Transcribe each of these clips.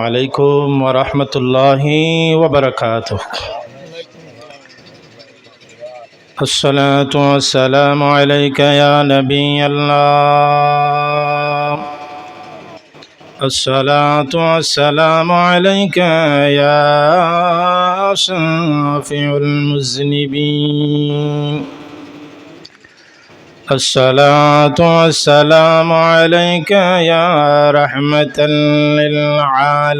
عليكم ورحمة الله وبركاته. الصلاة والسلام عليك يا نبي الله. الصلاة والسلام عليك يا شافع المذنبين. الصلاة والسلام عليك يا رحمة للعالمين.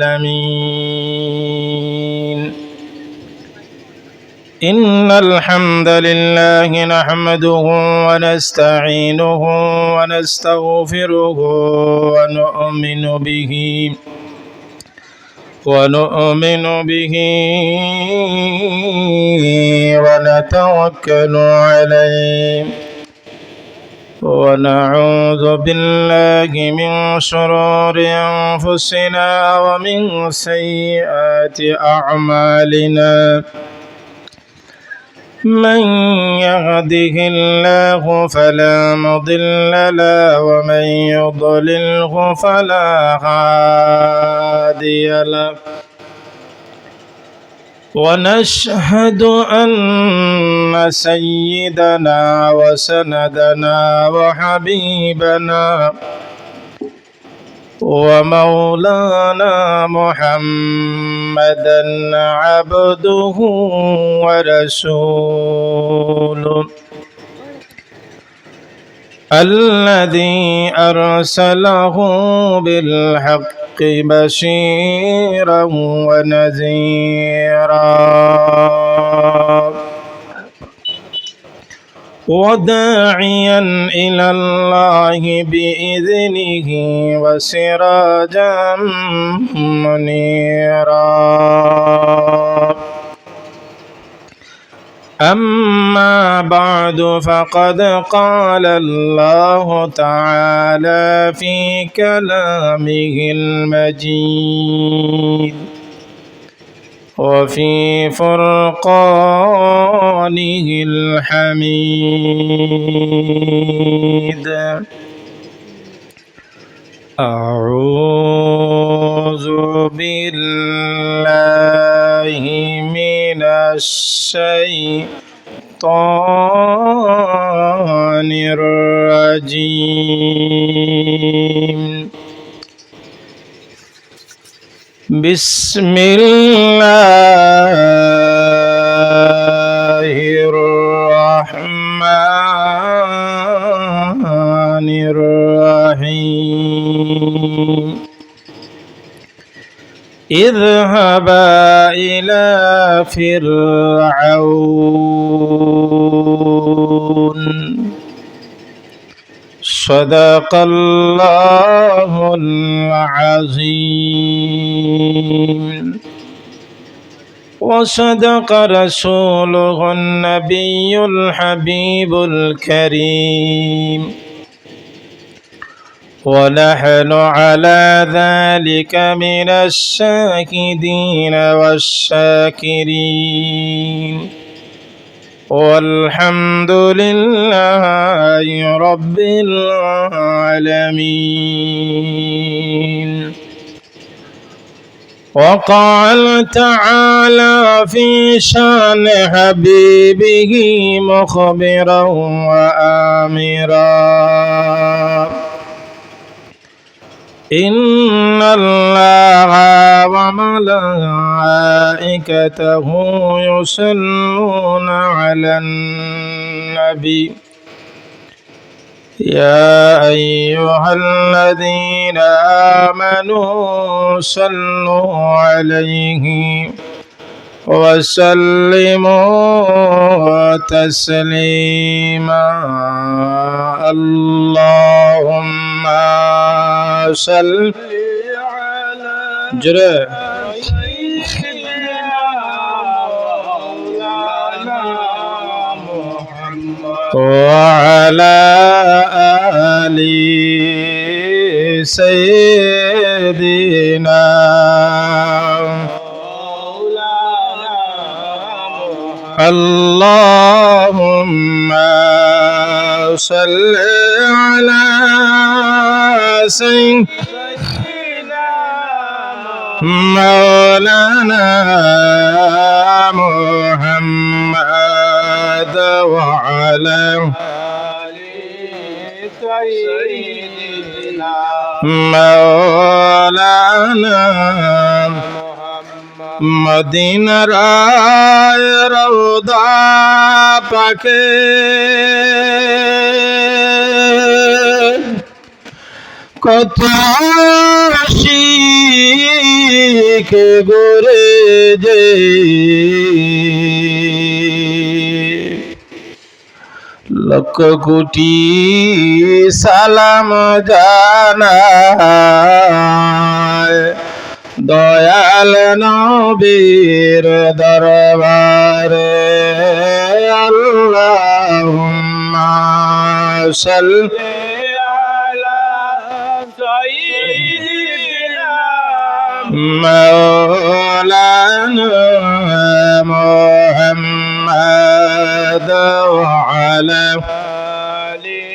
إن الحمد لله نحمده ونستعينه ونستغفره ونؤمن به ونتوكل عليه، ونعوذ بالله من شرور أنفسنا ومن سيئات أعمالنا. من يهده الله فلا مضل له ومن يضلله فلا هادي له، ونشهد أن سيدنا وسندنا وحبيبنا ومولانا محمدا عبده ورسوله الذي أرسله بالحق بشيرا ونذيرا وداعيا إلى الله بإذنه وسراجا منيرا. أما بعد فقد قال الله تعالى في كلامه المجيد وفي فرقانه الحميد. أعوذ بالله من الشيطان الرجيم. بسم الله الرحمن الرحيم. اذهبا إلى فرعون. صدق الله العظيم وصدق رسوله النبي الحبيب الكريم، ونحن على ذلك من الشاهدين والشاكرين، والحمد لله رب العالمين. وقال تعالى في شان حبيبه مخبرا وآمرا: إن الله وملائكته يصلون على النبي يا أيها الذين آمنوا صلوا عليه وسلموا تسليما. اللهم صل على وعلى آل سيدنا اللهم صل على سيدنا مولانا محمد وعلى سيدنا مولانا মদিনার রওদা পাকে কত আশিক গোরে যে লক্ষ কোটি সালাম জানায় দয়াল নবীর দরবারে আল্লাহুম্মা সাল্লি আলা সাইয়্যিদিনা مولانا محمد وعلى আলি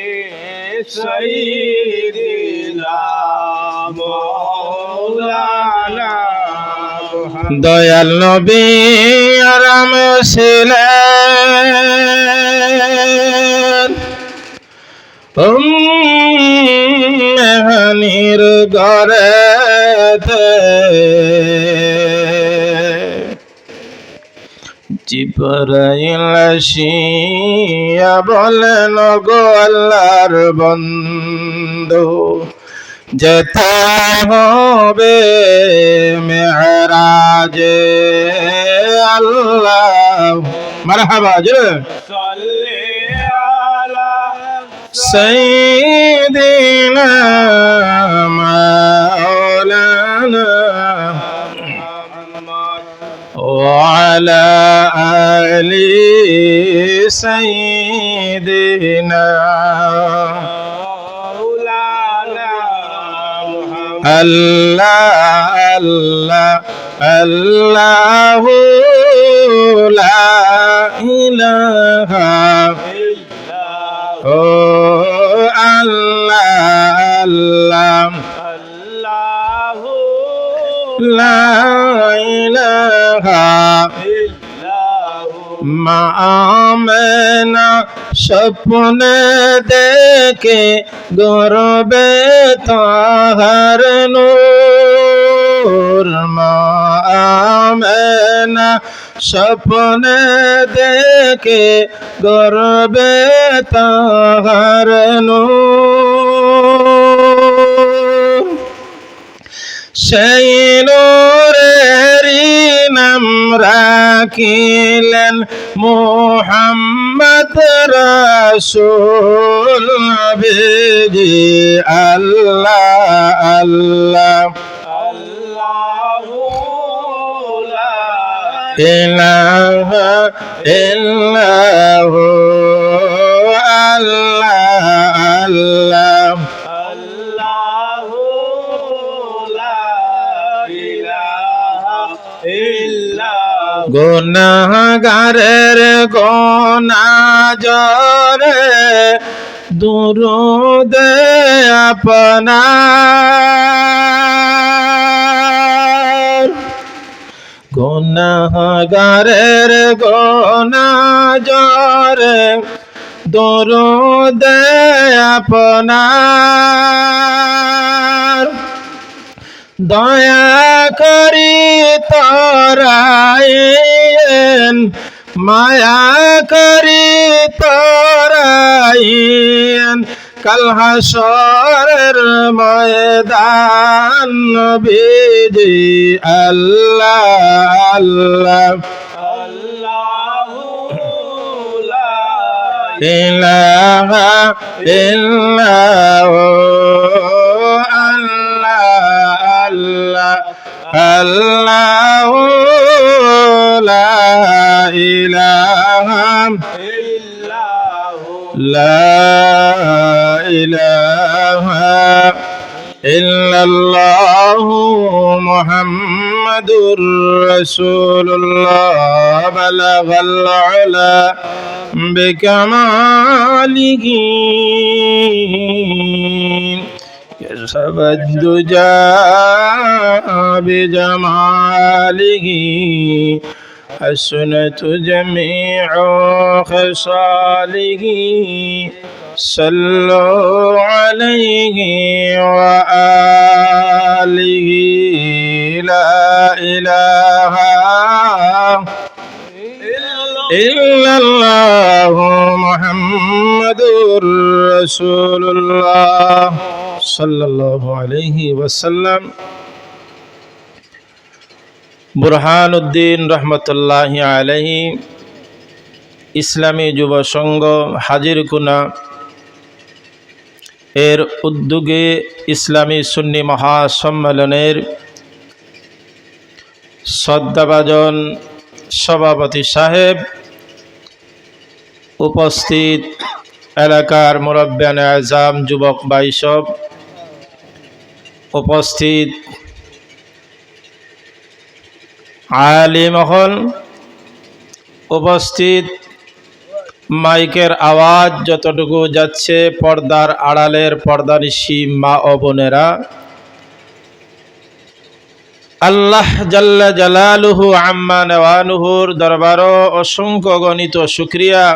সাইয়্যিদিনা মাওলানা দয়াল নবী আরাম ছিলেন মেহানির ঘরেতে জিবরাইল আসিয়া বলেন গো আল্লাহর বন্ধু যেতে হবে মেরাজে আল্লাহ মারহাবা জোরে সাল্লি আলা سيدنا مولانا وعلى آل سيدنا الله الله الله لا إله Allah Allah la ilaha মা আমেনা স্বপ্নে দেখে গর্বে তাহার নূর মা আমেনা স্বপ্নে দেখে গর্বে তাহার নূর সেই নূরেরই নাম রাখিলেন মুহাম্মদ রাসূল নবীজি আল্লাহ আল্লাহ ইলাহা ইল্লাহু আল্লাহ আল্লাহ গুনাহগারের গোনা জরে দুরুদে আপনার গুনাহগারের গোনা জরে দুরুদে আপনার দয়া করি তরাইন মায়া করি তরাইন কাল হাসরের ময়দান নবীজি আল্লাহ আল্লাহ ইলাহা ইল্লাহু আল্লাহ আল্লাহ লা ইলাহা লা ইলাহা ইল্লাল্লাহু মুহাম্মাদুর রাসূলুল্লাহ বালাগাল উলা বিকামালিহি كسب الدجى بجماله حسنت جميع خصاله صلوا عليه وآله لا إله إلا الله محمد رسول الله صلى الله عليه وسلم বুরহানুদ্দিন রহমতুল্লাহ আলাইহি ইসলামী যুব সংঘ হাজিরকুনা এর উদ্যোগে ইসলামী সুন্নি মহাসম্মেলনের শ্রদ্ধাভাজন সভাপতি সাহেব, উপস্থিত এলাকার মুরব্বিয়ানে আজম, যুবক ভাই সব, উপস্থিত আলিম মহল, উপস্থিত মাইকের আওয়াজ যতটুকু যাচ্ছে পর্দার আড়ালের পর্দানিশী মা ও বোনেরা, আল্লাহ জাল্লা জালালুহু আম্মা নওয়ানুহুর দরবারও অসংখ্য গণিত শুকরিয়া।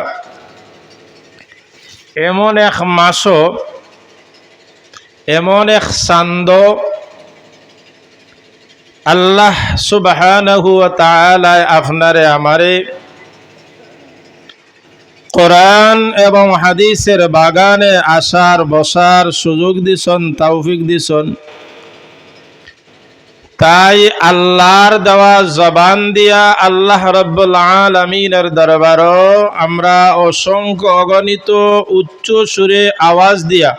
এমন এক মাসও, এমন এক চান্দ আল্লাহ সুবহানাহু ওয়া তাআলা আপনারে আমারে কোরআন এবং হাদিসের বাগানে আসার বসার সুযোগ দিছন, তৌফিক দিছন। তাই আল্লাহর দেওয়া জবান দিয়া আল্লাহ রাব্বুল আলামিনের দরবারও আমরা অসংখ্য অগণিত উচ্চ সুরে আওয়াজ দিয়া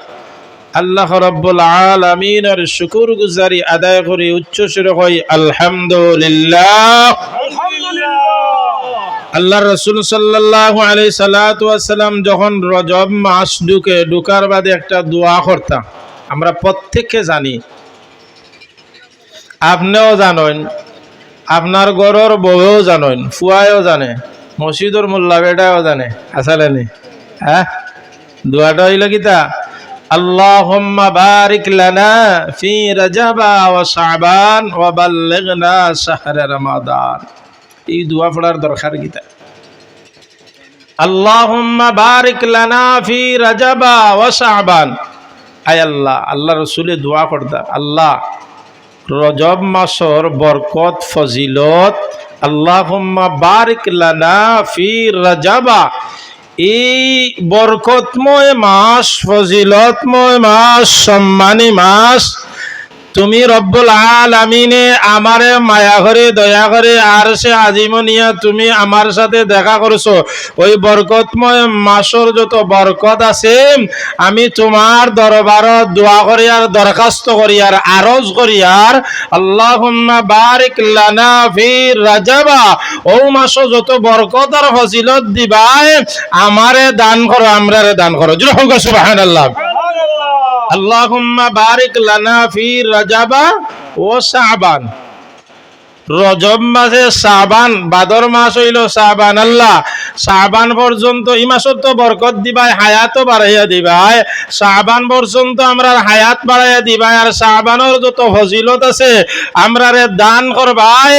আল্লাহ রাব্বুল আলামিনের শুকর গুজারি আদায় করি, উচ্চ সুরে হই আলহামদুলিল্লাহ। আল্লাহ রাসূল সাল্লাল্লাহু আলাইহি সাল্লাতু ওয়াস সালাম যখন রজব মাস ঢুকার বাদে একটা দোয়া করতাম, আমরা প্রত্যেককে জানি, আপনিও জানেন, আপনার ঘরের বউও জানেন, ফুয়ায়ও জানে, মসজিদের মোল্লা বেটাও জানে, আসলে হ্যাঁ, দোয়াটা হইল কিতা, আল্লাহুম্মা বারিক লানা ফি রাজাবা ওয়া শাবান ওয়া বাল্লিগনা শাহরা রমাদান। এই দোয়া পড়ার দরকার কিতা, আল্লাহুম্মা বারিক লানা ফি রাজাবা ওয়া শাবান। আয় আল্লাহ, আল্লাহ রাসূলে দোয়া করতা, আল্লাহ রজব মাসর বরকত ফজিলত, আল্লাহুম্মা বারিক লানা ফি রাজাবা, এই বরকতময় মাস, ফজিলতময় মাস, সম্মানী মাস, তুমি রব্বুল আলামিনে আমারে মায়া করে দয়া করে আরশে আজিমনিয়া তুমি আমার সাথে দেখা করছো। ওই বরকতময় মাসের যত বরকত আছে আমি তোমার দরবারত দোয়া করি আর দরখাস্ত করি আর আরজ করি আর আল্লাহুম্মা বারিক লানা ফি রাজাবা, ও মাসে যত বরকত আর ফজিলত দিবাই আমারে দান করো, আমরারে দান করো। জোরে সুবহানাল্লাহ। আল্লাহুম্মা বারিক লানা ফি রাজাবা ও শাবান। রজব মাসে শাবান, ভাদর মাস হইল শাবান, আল্লাহ শাবান পর্যন্ত এই মাসের তো বরকত দিবাই, হায়াতও বাড়াইয়া দিবাই, শাবান পর্যন্ত আমরা হায়াত বাড়াইয়া দিবাই আর শাবানের যত ফজিলত আছে আমরারে দান করবাই।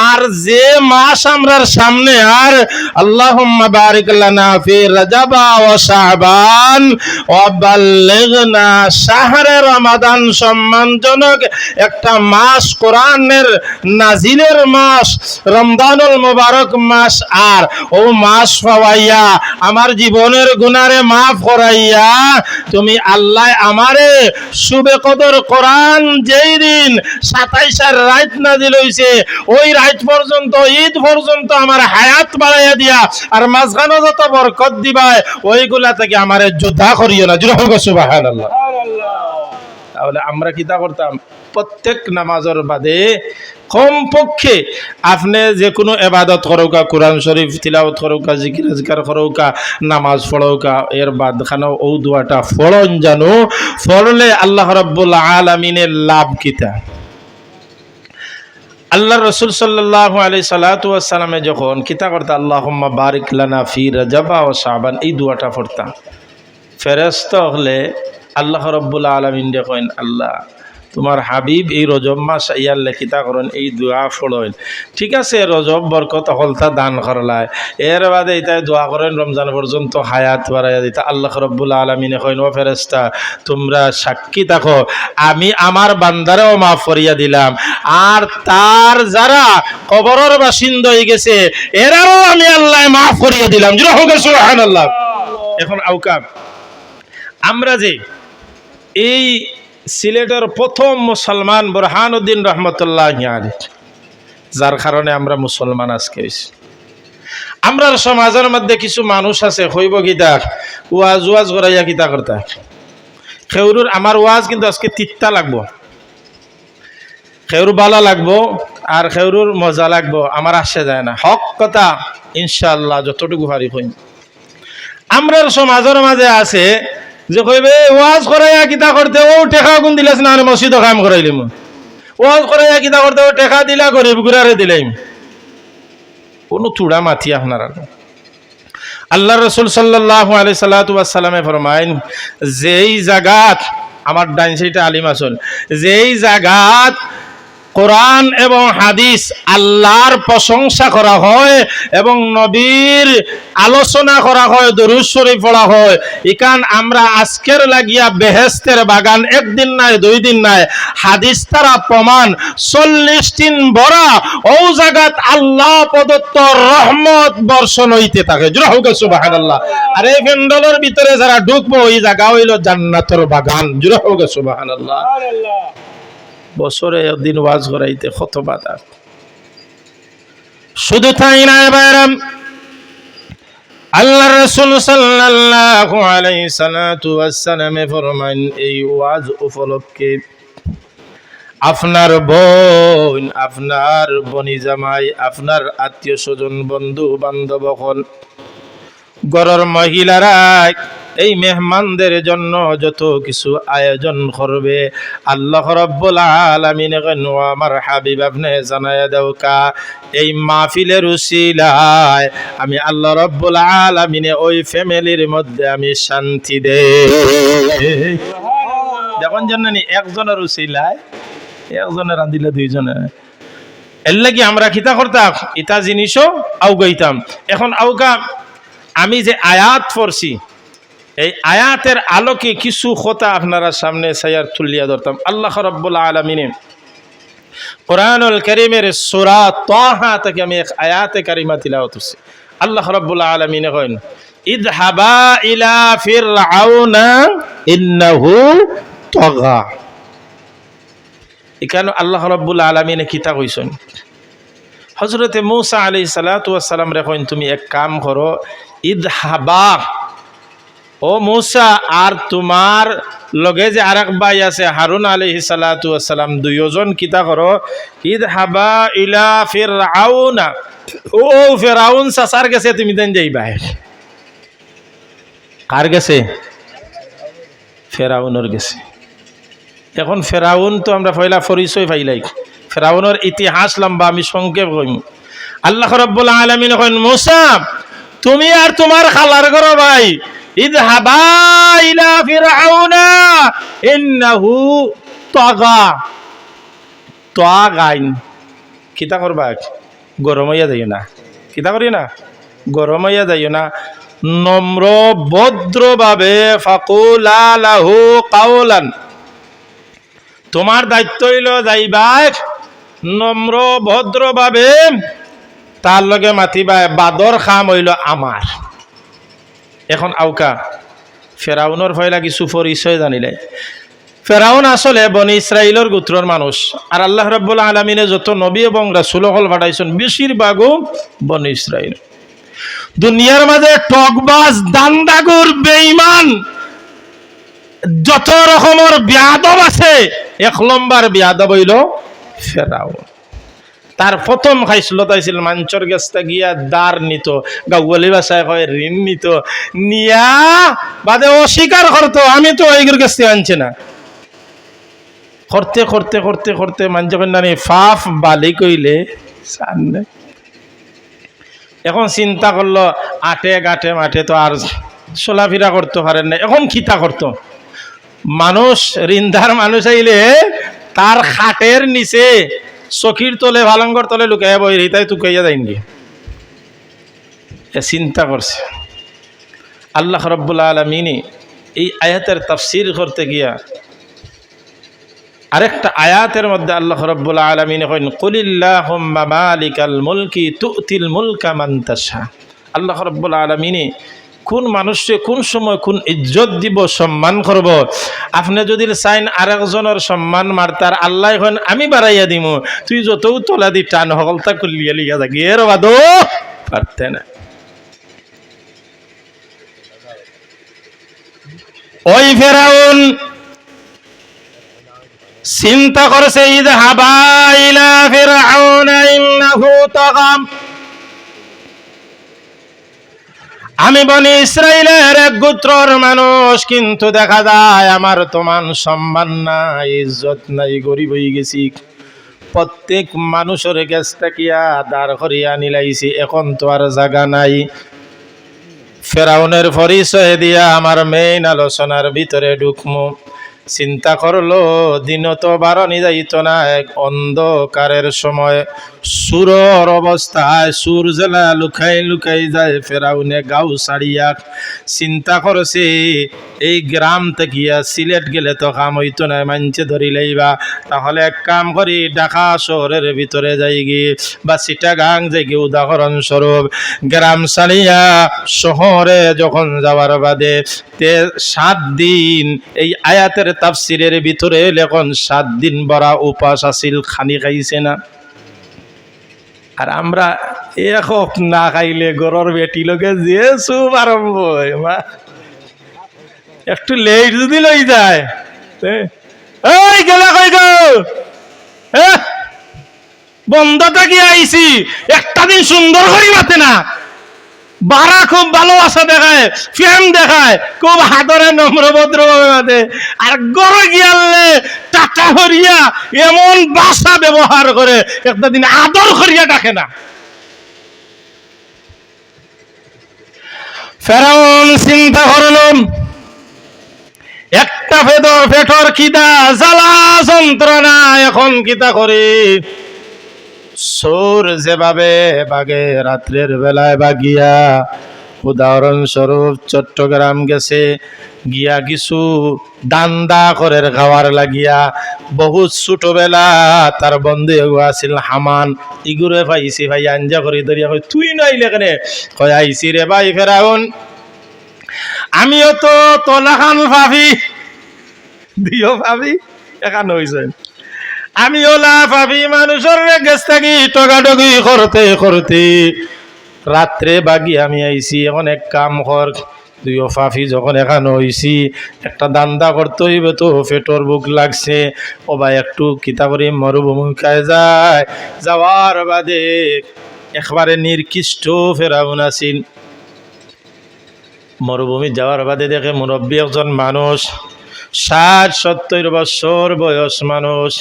আর যে মাস আমরার সামনে আর আল্লাহুম্মা বারিক লানা ফি রাজাবা ওয়া শাবান ওয়া বাল্লিগনা শাহরে রমাদান, সম্মানজনক একটা মাস, কোরআনের নাজিলের মাস, রমজানুল মুবারক মাস, আর ও মাস পাওয়াইয়া আমার জীবনের গুনারে মাফ করাইয়া তুমি আল্লাহ আমারে শুবে কদর কোরআন যেই দিন 27 রাত নাজিল হইছে ওই রাত পর্যন্ত, ঈদ পর্যন্ত আমার হায়াত বাড়াইয়া দিয়া আর মাঝখানে যত বরকত দিবাই ওইগুলা থেকে আমারে যোদ্ধা করিও না। জোরে সুবহানাল্লাহ। তাহলে আমরা কিতা করতাম, প্রত্যেক নামাজের বাদে কমপক্ষে আপনি যে কোনো এবাদত করৌকা, কোরআন শরীফ তিলাওয়াত করৌকা, জিকির আজকার করৌকা, নামাজ পড়ৌকা, এর বাদ খানো ও দোয়াটা ফলন জানো, ফললে আল্লাহ রাব্বুল আলামিনের লাভ কিতা। আল্লাহ রাসূল সাল্লাল্লাহু আলাইহি সাল্লাতু ওয়াস সালামে যখন কিতা করতা, আল্লাহুম্মা বারিক লানা ফি রাজাবা ওয়া শাবান, এই দোয়াটা পড়তা, ফেরেশতা হলে আল্লাহ রব্বুল আলামিন দেখেন আল্লাহ তোমার হাবিব এই রজব মাস ইয়ার লেখিতা করেন এই দোয়া ফড়েন ঠিক আছে রজব বরকত হলতা দান করলায় এর বাদে এটাই দোয়া করেন রমজান পর্যন্ত হায়াত বাড়াইয়া দিতা আল্লাহ রব্বুল আলামিনে কইন ও ফেরেশতা তোমরা সাক্ষী থাকো আমি আমার বান্দারেও মাফ করিয়া দিলাম আর তার যারা কবরের বাসিন্দা হয়ে গেছে এরাও আমি আল্লাহ মাফ করিয়া দিলাম সুবহানাল্লাহ। এখন আউকাম আমরা যে এই সিলেটের প্রথম মুসলমান বুরহানুদ্দিন রহমতুল্লাহ আলাইহি যার কারণে আমরা মুসলমান আজকে হয়েছি আমরা সমাজের মধ্যে কিছু মানুষ আছে হইব গীতা ওয়াজ করাইয়া গীতা করতে খেউরুর আমার ওয়াজ কিন্তু আজকে তিত্তা লাগবো খেউরু বালা লাগবো আর খেউরুর মজা লাগবো আমার আসে যায় না হক কথা ইনশাআল্লাহ যতটুকু পারি কইম আমরা সমাজের মাঝে আছে যে কইবে ওয়াজ করাইয়া কিতা করতে ও টেকা গুণ দিলাস না মসজিদ কাম করাইলিম ওয়াজ করাইয়া কিতা করতে ও টেকা দিলা গরিব গুড়ারে দিলাম কোনো চূড়া মাথি আপনারা আল্লাহ রসুল সাল্লাল্লাহু আলাইহি সাল্লামে ফরমাইন যেই জায়গাত আমার ডাইন সাইডে আলিম আছেন যেই জায়গাত কোরআন এবং হাদিস আল্লাহর প্রশংসা করা হয় এবং নবীর আলোচনা করা হয় দরুদ শরীফ পড়া হয় এখান আমরা আজকের লাগিয়া বেহেশতের বাগান একদিন নাই দুই দিন নাই হাদিস তারা প্রমাণ 40 দিন ভরা ও জায়গাত আল্লাহ প্রদত্ত রহমত বর্ষণ হইতে থাকে জোরে সুবহানাল্লাহ। আর এই প্যান্ডেলের ভিতরে যারা ঢুকবো ওই জায়গা হইল জান্নাতের বাগান জোরে সুবহানাল্লাহ। বছরে একদিন ওয়াজ করাইতে কত বাধা শুধু তাই না বাইরাম আল্লাহ রাসূল সাল্লাল্লাহু আলাইহি সাল্লাম ফরমান এই ওয়াজ উপলক্ষে আপনার বোন আপনার বনি জামাই আপনার আত্মীয় স্বজন বন্ধু বান্ধব হল ঘরের মহিলারা এই মেহমানদের জন্য যত কিছু আয়োজন করবে আল্লাহ রাব্বুল আলামিন আমার হাবিব আপনি জানায়া দাও কা এই মাহফিলের উসিলায় আমি আল্লাহ রাব্বুল আলামিন ওই ফ্যামিলির মধ্যে আমি শান্তি দেই দেখুন জানেন একজনের উসিলায় একজনের রাঁধিলে দুইজনের এর লাগি আমরা খিতা করতাম ইতা জিনিসও আউগাইতাম এখন আউকা আমি যে আয়াত পড়ছি এই আয়াতের আলোকে কিছু কথা আপনারা সামনে সায়ার তুলিয়া ধরতাম আল্লাহ রাব্বুল আলামিন কুরআনুল কারীমের সূরা তাহা থেকে আমি এক আয়াতে কারিমা তিলাওয়াত করছি আল্লাহ রাব্বুল আলামিন কইন ইযহাবা ইলা ফিরআউনা ইন্নাহু তাগা এখানে আল্লাহ রাব্বুল আলামিন কিতা কইছেন হযরতে মূসা আলাইহিস সালাতু ওয়াস সালাম রে কইন তুমি এক কাম করো ইযহাবা ও মূসা আর তোমার লগে যে আরেক ভাই আছে হারুন আলাইহিস সালাতু ওয়াস সালাম দুইজন কিতা করো ইযহাবা ইলা ফিরআউনা ও ফিরআউন সাসার কাছে তুমি দেন যাইবা কার কাছে ফিরআউনের কাছে এখন ফিরআউন তো আমরা পয়লা পরিচয় পাইলাই ফিরআউনের ইতিহাস লম্বা আমি সংক্ষেপ কইম আল্লাহ রাব্বুল আলামিন কইন মূসা তুমি আর তোমার খালার ঘর ভাই ইযহাবা ইলা ফিরআউনা ইন্নাহু তাগা তাগাইন কিতা করবা গরম হইয়া যাইও না কিতা করি না গরম হইয়া যাইও না নম্র ভদ্রভাবে ফাকুলা লাহু কাওলান তোমার দায়িত্ব হইল যাইবা নম্র ভদ্রভাবে তার লগে মাতিবা বাদর খাম হইল আমার এখন আউকা ফেরাউনের ফয়লা কিছু পরিচয় জানিলে ফেরাউন আসলে বনি ইসরাইলের গোত্রর মানুষ আর আল্লাহ রাব্বুল আলামিনে যত নবী এবং রাসূল হল পাঠাইছেন বেশিরভাগও বনি ইসরাইল দুনিয়ার মাঝে টকবাজ দান্দাগুর বেঈমান যত রকমের বিয়াদব আছে এক নম্বর বিয়াদব হইল ফেরাউন তার প্রথম খাইসলতা ছিল মাঞ্চর গেছটা গিয়া দার নিত গাউলি ভাষায় কয় ঋণ নিত নিয়া বাদে অস্বীকার করতো আমি তো এইগুলোর কাছ থেকে আনছি না করতে করতে করতে করতে মাঞ্চকের নানি ফাফ বালি কইলে সামনে এখন চিন্তা করলো আটে গাটে মাঠে তো আর চলাফেরা করতে পারেন না এখন খিতা করতো মানুষ রিন্দার মানুষ আইলে তার খাটের নিচে চকির তলে ভালঙ্গর তলে লুকাইয়া বই তাই তুকাইয়া যাইনি চিন্তা করছে। আল্লাহ রাব্বুল আলামিন এই আয়াতের তাফসীর করতে গিয়া আরেকটা আয়াতের মধ্যে আল্লাহ রাব্বুল আলামিন কইন কুলিল্লাহুম্মা মালিকাল মুলকি তুতিল মুলকা মান তাশা। আল্লাহ রাব্বুল আলামিন কোন মানুষকে কোন সময় কোন ইজ্জত দিব সম্মান করব। আপনি যদি চাইন আরেকজনের সম্মান মারতার আল্লাহ কইন আমি বাড়াইয়া দিমু, তুই যতও তোলা দি টান হকলতা কুলিয়া লিয়া থাকি এর বাদো পারতে না। ওই ফেরাউন চিন্তা করছে ইযহাবা ইলা ফিরআউনা ইন্নাহু তাগাম, আমি বনি ইসরাইলের এক গোত্রর মানুষ, কিন্তু দেখা যায় আমার তোমান সম্মান নাই, ইজ্জত নাই, গরিব হয়ে গেছি। প্রত্যেক মানুষের কাছ থাকিয়া দাঁড় করিয়া নিলাইছি, এখন তো আর জায়গা নাই। ফেরাউনের পরিচয় দিয়া আমার মেইন আলোচনার ভিতরে ঢুকমু। চিন্তা করলো দিন তো বারণি যাইত না, এক অন্ধকারের সময় সুরর অবস্থায় সুর জেলা লুকাই লুকাই যায় ফেরাউনে গাও ছাড়িয়া। চিন্তা করছে এই গ্রাম থেকে সিলেট গেলে তো কাম হইতো না, মানছে ধরি লইবা, তাহলে এক কাম করি ঢাকা শহরের ভিতরে যাই গিয়ে বা চিটাগাং যাই গিয়ে উদাহরণস্বরূপ গ্রাম ছাড়িয়া শহরে যখন যাওয়ার বাদে 7 দিন এই আয়াতের তাফসিরের ভিতরে লেখন 7 দিন বড় উপাস আছিল, খানি খাইছে না। আর আমরা একক না খাইলে গরর বেটি লোকে যে সুপ আরম্ভ মা একটু লেট যদি লই যায় এই গেলা কই গো বন্ধটা কি আইছি একটা দিন সুন্দর করি মাতে না, বারা খুব ভালোবাসা দেখায়, প্রেম দেখায়, খুব হাতরে নম্র ভদ্র ভাবে, আর গড়ে গিয়ালে টাটা হরিয়া এমন ভাষা ব্যবহার করে একটা দিন আদর করিয়া ডাকে না। ফেরাউন চিন্তা করল একটা পেটর খিদা জ্বালা যন্ত্রণা, এখন কিতা করে সোর যেভাবে বাগে রাত্রের বেলায় বাগিয়া, উদাহরণস্বরূপ চট্টগ্রাম গেছে গিয়া কিছু দান্দা করে খাওয়ার লাগিয়া, বহুত ছোটবেলা তার বন্ধু এগো আছিল হামান, ইগুরে পাইছি ভাই আঞ্জা করে ধরিয়া কই তুই নাইলে কেন, কয় আইছি রে ভাই ফেরাউন, আমিও তো তোলাখান ভাবি দিও ভাবি এখান হয়েছে, আমি ওলা ভাবি মানুষের গেছ থাকি টগাটগি করতে করতে রাত্রে বাগি আমি আইছি, এখন এক কাম কর, তুই ফাফি যখন এখানে হইছি একটা দান্দা করতে হইবে, তো পেটর বুক লাগছে, ও ভাই একটু কিতা করি মরুভূমিকায় যায়, যাওয়ার বাদে একবারে নির্কৃষ্ট ফেরাউন আছিল। মরুভূমি যাওয়ার বাদে দেখে মুরব্বী একজন মানুষ 60-70 বছর বয়স মানুষ,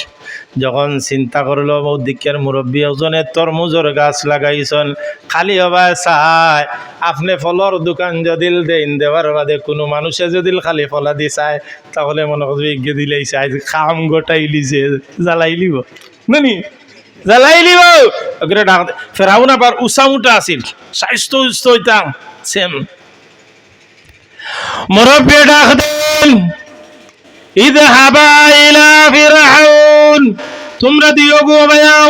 যখন চিন্তা করলো দিকের মুরব্বী একজনে তরমুজের গাছ লাগাইছেন, খালি হবা চায় আপনি ফলর দোকান যদি দেন, দেওয়ার বাদে কোনো মানুষে যদি খালি ফলা দি চায় তাহলে মনে করবে এগিয়ে দিলেই চাই খাম গোটাই লিছে জ্বালাই লিব নানি জ্বালাই লিব। ফেরাউন আবার উঁচা উঠা আছিল, স্বাস্থ্য উচ্চ হইতাম সেম। মুরব্বী ডাক দেন ইযহাবা ইলা ফিরআউন, তোমরা দিও গো ভাইয়াও,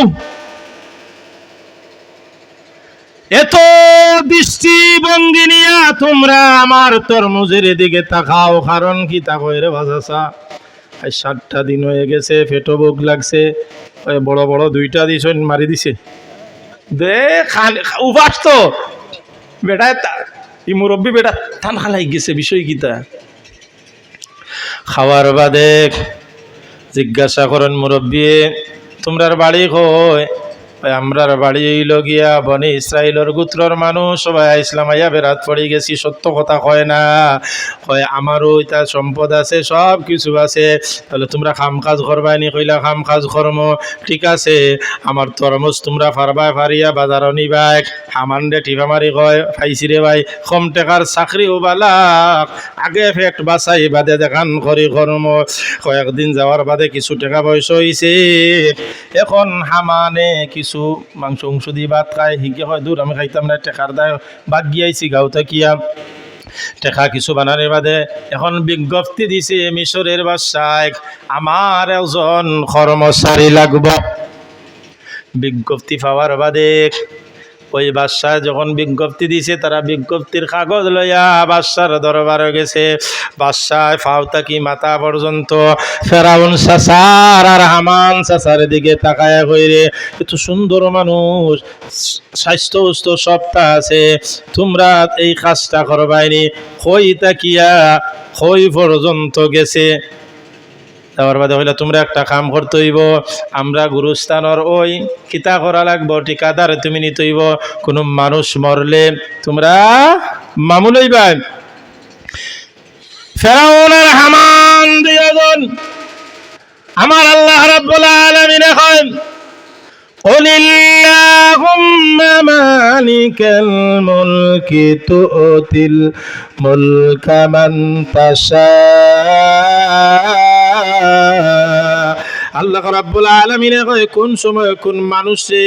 এত দৃষ্টি ভঙ্গি নিয়া তোমরা আমার তরমুজের দিকে তাকাও, কারণ কি তাকয় রে ভাষাসা 7টা দিন হয়ে গেছে, পেটো বুক লাগছে, বড় বড় 2টা দিছ মারি দিছে দে উপাস তো বেটা ই মুরব্বী বেটা টান খালাই গেছে, বিষয় কিতা খাওয়ার বাদে জিজ্ঞাসা করেন মুরব্বী তোমরার বাড়ি কই, আমরার বাড়ি হইল গিয়া বনে ইসরায়েলের গোত্রর মানুষ সবাই ইসলাম আইয়া বেরাত পড়ে গেছি, সত্য কথা কয় না, কয় আমারও এটা সম্পদ আছে, সব কিছু আছে, তাহলে তোমরা খাম কাজ করবাইনি, কইলা খাম কাজ কর্ম, ঠিক আছে, আমার তরমুজ তোমরা ফারবাই ফারিয়া বাজারও নিবাই। হামান রে টিপা মারি কয় ফাইছি রে ভাই, কম টেকার চাকরি ও বালা, আগে ফেট বাসাই বাদে দেখান করি কর্ম। কয়েকদিন যাওয়ার বাদে কিছু টাকা পয়সা হইছে, এখন হামানে কিছু মাংস অংশ দিয়ে ভাত খায়, হিগে হয় দূর আমি খাইতাম না, টেকার দায় বাদ গিয়াইছি গাঁওতে কিয়া টেকা কিছু বানানোর বাদে এখন বিজ্ঞপ্তি দিছে মিশরের বাদশাহ, আমার একজন কর্মচারী লাগব। বিজ্ঞপ্তি পাওয়ার বাদে ওই বাদশাহ যখন বিজ্ঞপ্তি দিছে, তারা বিজ্ঞপ্তির কাগজ লইয়া বাদশার দরবারে গেছে। বাদশাহ ফাওতা কি মাথা পর্যন্ত ফেরাউন চাচার আর হামান চাচার দিকে তাকায় কইরে, এত সুন্দর মানুষ, স্বাস্থ্য উস্থ সবটা আছে, তোমরা এই কাজটা করবাইনি, কই তাকিয়া কই পর্যন্ত গেছে। তারপর বাদে হইলে তোমরা একটা কাম করতে হইব, আমরা গুরুস্থানের ওই কিতা করা লাগবো, ঠিকাদার তুমি নিতে হইব, কোনো মানুষ মরলে তোমরা মামুল হইবা। ফেরাউন আর হামান দুইজন, আমার আল্লাহ রাব্বুল আলামিন এখন قل اللهم مالك الملك تؤتي الملك من تشاء। আল্লাহ রাব্বুল আলামিনে কয় কোন সময় কোন মানুষে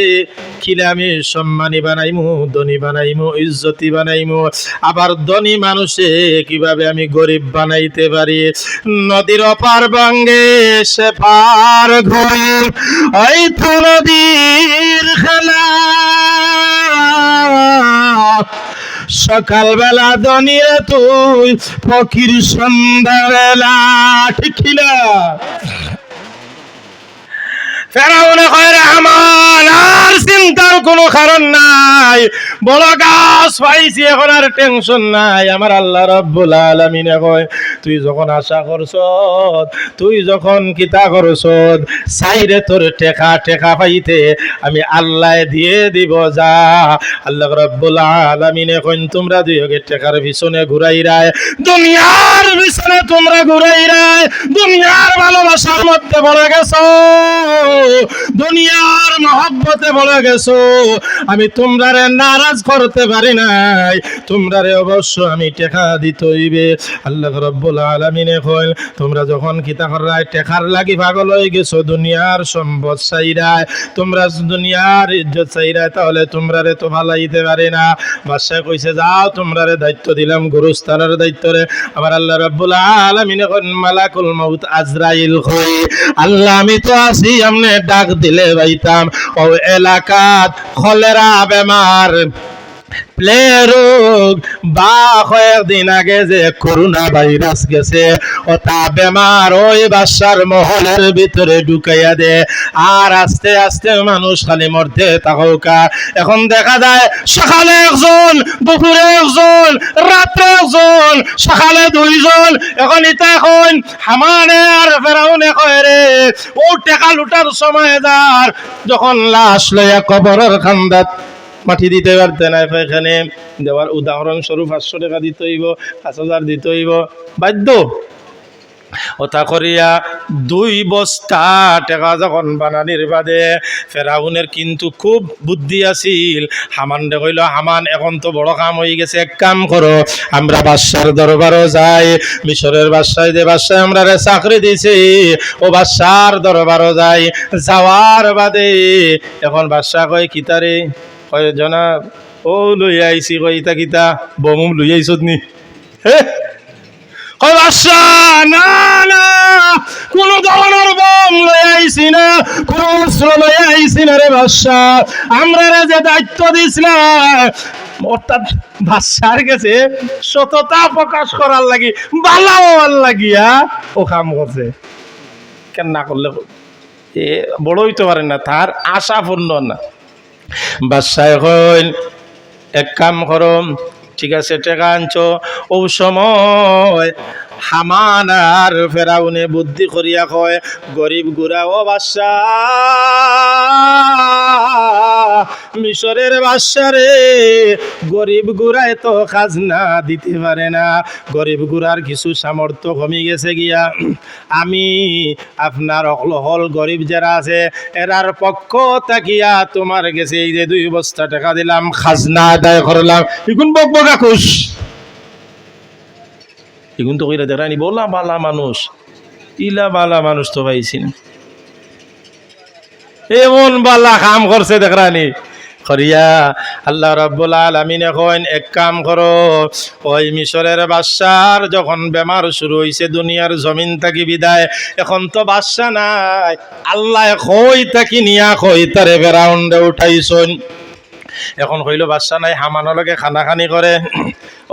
কিলে আমি সম্মানী বানাইমু, ধনী বানাইমু, ইজ্জতি বানাইমু, আবার ধনী মানুষে কিভাবে আমি গরিব বানাইতে পারি। নদীর অপার ভাঙ্গে সে পার ঘরে, ওই তো নদীর খেলা, সকালবেলা ধনীরে তুই, ফকির সন্ধ্যাবেলা, ঠিক কিনা? ফেরাউনে কয় রে হামান, আর চিন্তার কোনো কারণ নাই, বড় গাছ পাইছি, এখন আর টেনশন নাই। আমার আল্লাহ রাব্বুল আলামিনে কয় তুই যখন আশা করছ, তুই যখন কিতা করছ, চাইরে তোর টেকা টেকা পাইতে আমি আল্লাহ দিয়ে দিব, যা। আল্লাহ রাব্বুল আলামিনে কয় তোমরা দুইকে টেকার পিছনে ঘুরাইরায়, দুনিয়ার পিছনে তোমরা ঘুরাইরায়, দুনিয়ার ভালোবাসার মধ্যে পড়ে গেছো, দুনিয়ার মহব্বতে বলে গেছো, আমি তোমরারে নারাজ করতে পারি নাই, তোমরারে অবশ্য আমি টেকা দিতে হইবে। আল্লাহ রাব্বুল আলামিনে কইল তোমরা যখন কিতা করায় টেকার লাগি পাগল হয়ে গেছো, দুনিয়ার সম্পদ চাইরায়, তোমরা দুনিয়ার ইজ্জত চাইরায়, তাহলে তোমরারে তো ভালাইতে পারি না। বাদশাহ কইছে যাও, তোমরারে দায়িত্ব দিলাম গুরুস্থানের দায়িত্বরে। আমার আল্লাহ রাব্বুল আলামিনে কইল মালাকুল মাউত আজরাইল কই, আল্লাহ আমি তো আছি, আমনে ডাক দিলে বাইতাম। ও এলাকাত কলেরা বেমার, প্লেরোগ বা কয়েকদিন আগে যে করোনা ভাইরাস গেছে, ওটা বেমার ওই বাসার মহলের ভিতরে ঢুকাইয়া দে, আর আস্তে আস্তে মানুষ খালি মরতে থাকা। এখন দেখা যায় সকালে একজন, দুপুরে একজন, রাত্রে একজন, সকালে দুইজন। এখন এটা এখন হামানে আর ফেরাউনে কয় রে, ও টেকা লুটার সময় যার, যখন লাশ লইয়া কবরের খান্দাত মাটি দিতে পারতে না, এখানে দেওয়ার উদাহরণস্বরূপ 500 টাকা দিতে হইব, 5000 দিতে হইব, বাধ্য। ওটা করিয়া 2 বস্তা টাকা যখন বানানির বাদে, ফেরাউনের কিন্তু খুব বুদ্ধি আছিল। হামান রে কইল, হামান এখন তো বড় কাম হয়ে গেছে, এক কাম করো, আমরা বাদশার দরবারও যাই, মিশরের বাদশাহ যে বাদশাহ আমরা চাকরি দিছি, ও বাদশার দরবারও যাই। যাওয়ার বাদে এখন বাদশাহ কয় কিতারে, কয় জনাব ও লই আইছি, কয় ইতা কিতা বমুম লই আইছত নি? কয় বাদশাহ না না, কোন ধরনের বম লই আইছি না, কোন অস্ত্র লই আইছি না রে বাদশাহ, আমরা যে দায়িত্ব দিছিলাম, অর্থাৎ বাদশার কাছে সততা প্রকাশ করার লাগি, ভালো হওয়ার লাগিয়া ও কাম করছে। কেন না করলে এ বড় হইতে পারে না, তার আশা পূর্ণ না। বাদশাহ কইল এক কাম করো, ঠিক আছে টাকা আনছো। ও সময় হামান আর ফেরাউনে বুদ্ধি করিয়া কয়, গরিব গুড়া ও বাদশাহ, মিশরের বাদশারে গরিব গুড়ায় তো খাজনা দিতে পারে না, গরিব গুড়ার কিছু সামর্থ্য কমে গেছে গিয়া আমি আপনার হল গরিব যারা আছে এরার পক্ষ তাকিয়া তোমার গেছে এই যে 2 বস্তা টাকা দিলাম, খাজনা আদায় করলাম। এখন বকবকা খুশ, এখন তো কইরা দেখানি বলা বালা মানুষ, ইলা বালা মানুষ তো পাইছি না, এমন বালা কাম করছে দেখরানি করিয়া। আল্লাহ রাব্বুল আলামিন এখন এক কাম করো, ওই মিশরের বাদশার যখন বেমার শুরু হইছে দুনিয়ার জমিন থাকি বিদায়, এখন তো বাদশা নাই, আল্লাহ কই থাকি নিয়া কই তারে ফেরাউন্ডে উঠাইছন। এখন কইল বাদশা নাই, হামানের লগে খানাখানি করে।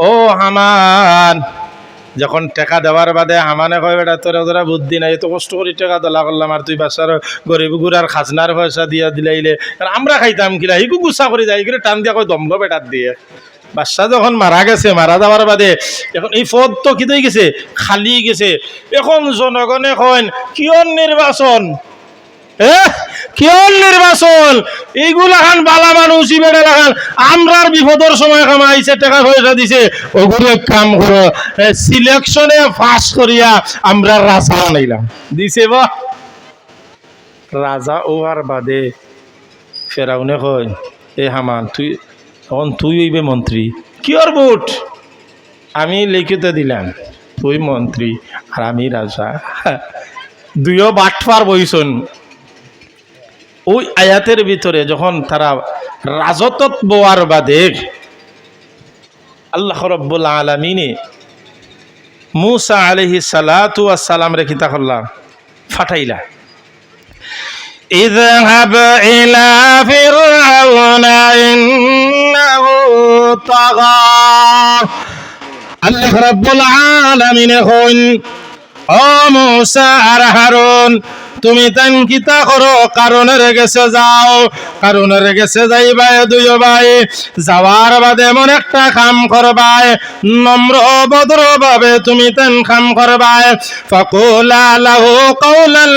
ও হামান, যখন টাকা দেওয়ার বাদে হামানে কয় বেটা তোরা তোরা বুদ্ধি নাই, এত কষ্ট করে টাকা দলা করলাম আর তুই বাচ্চার গরিব গুড়ার খাজনার পয়সা দিয়া দিলাইলে আমরা খাইতাম কিলা, হিকু গুসা করে যায় এগুলো টান দিয়া কয় দমগ বেটার দিয়ে। বাদশা যখন মারা গেছে, মারা যাওয়ার বাদে এখন এই পদ তো কি হয়ে গেছে, খালি গেছে। এখন জনগণে কয় কিয়র নির্বাচন, কিয়র নির্বাচন, এইগুলা খান বালা মানুষ বেড়ালাখান আমরার বিপদের সময় কামাইছে, টাকা পয়সা দিছে, ওগুলো কাম করো, সিলেকশনে পাস করিয়া আমরা রাজা বানাইলাম দিছে। বা রাজা ওয়ার বাদে ফেরাউনে কয় এ হামান তুই তখন তুই হইবে মন্ত্রী, কিয়র বুট আমি লিখিত দিলাম, তুই মন্ত্রী আর আমি রাজা, দুইও বাটফার বইছন। ওই আয়াতের ভিতরে যখন তারা রাজতত বোয়ার বাদে আল্লাহ রাব্বুল আলামিনে মুসা আলাইহিস সালাতু ওয়াস সালাম রে কিতা করলা, ফাটাইলা। ইযহাব ইলা ফিরআউনা ইন্নাহু তাগা। আল্লাহ রাব্বুল আলামিনে কইন ও মুসা আর হারুন তুমি তান কিতা করো, কারণের গেছে যাও, কারণের গেছে যাইবাই দুই ভাই, যাওয়ার বাদে এমন একটা কাম করবাই, নম্র ভদ্র ভাবে তুমি তান কাম করবাই। ফাকুলা লাহু কাওলান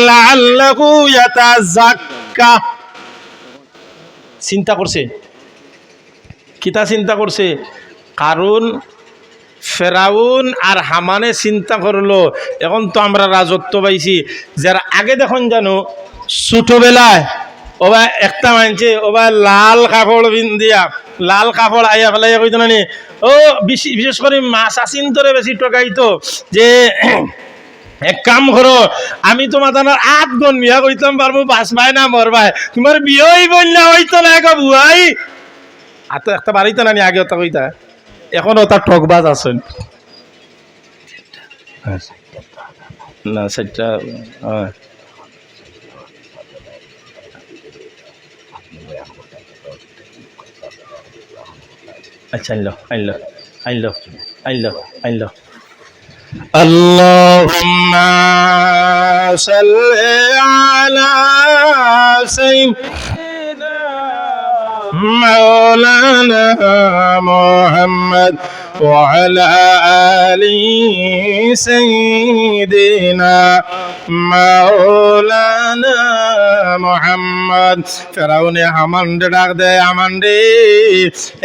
লাআল্লাহু ইয়াতাযাক্কা। চিন্তা করছে, কিতা চিন্তা করছে, কারণ ফেরাউন আর হামানে চিন্তা করলো এখন তো আমরা রাজত্ব পাইছি, যারা আগে দেখুন জানো ছোটবেলায় ওবা একটা মানছে ওবা লাল কাপড় দিয়া, লাল কাপড় আইয়া ফেলাইয়া কইতো না নি, ও বিশেষ করে মাছ আসিন তোরে বেশি টকাইতো যে এক কাম করো আমি তোমার আট গণ বিয়া কইতাম পারবো, বাঁচবাই না মরবাই, তোমার বিয়েই বললা হইতো না গো বুয়াই, আর তো একটা বাড়িতে নানি আগে ওটা কইতা, এখনো তার ঠকবাজ আছেন না সেটা। আচ্ছা আইলো আইলো আইলো আইলো আইলো। আল্লাহুম্মা সাল্লি আলা সাইয়্যিদিনা মাওলানা মুহাম্মদ ওয়া আলা আলি সাইয়্যিদিনা মাওলানা মুহাম্মদ। ফেরাউনে হামান ডাক দেয়, হামান রে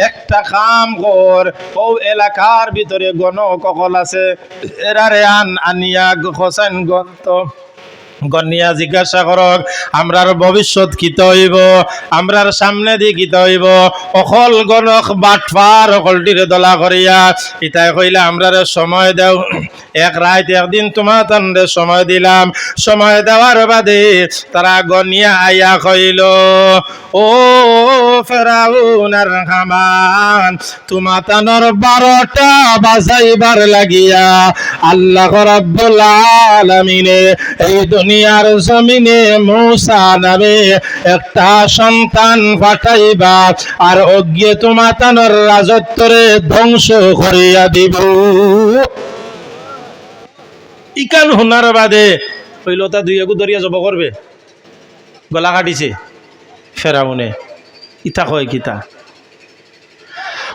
একটা কাম কর, ও এলাকার ভিতরে গণককল আছে এরারে আনিয়া হোসেন গন্ত গনিয়া জিজ্ঞাসা করক আমরার ভবিষ্যৎ কিত হইব, আমরার সামনে দিয়ে কিত হইব, অকল গণক বাটফার অকলটিরে দলা করিয়া ইতাই কইলা আমরারে সময় দেও, এক রাত একদিন তোমার তান্ডে সময় দিলাম, সময় দেওয়ার বাদে তারা গনিয়া আইয়া কইল ও ফেরাউন আর হামান তোমার তানোর 12টা বাজাইবার লাগিয়া আল্লাহ রাব্বুল আলামিনে এই দুনিয়ার জমিনে মূসা নামে একটা সন্তান পাঠাইবা, আর অজ্ঞে তোমার তানোর রাজত্বরে ধ্বংস করিয়া দিব। ইকান হুনার বাদে হইল তা দুই এগু দরিয়া জব করবে, গলা কাটিছে ফেরাউনে। ইতা কয় কিতা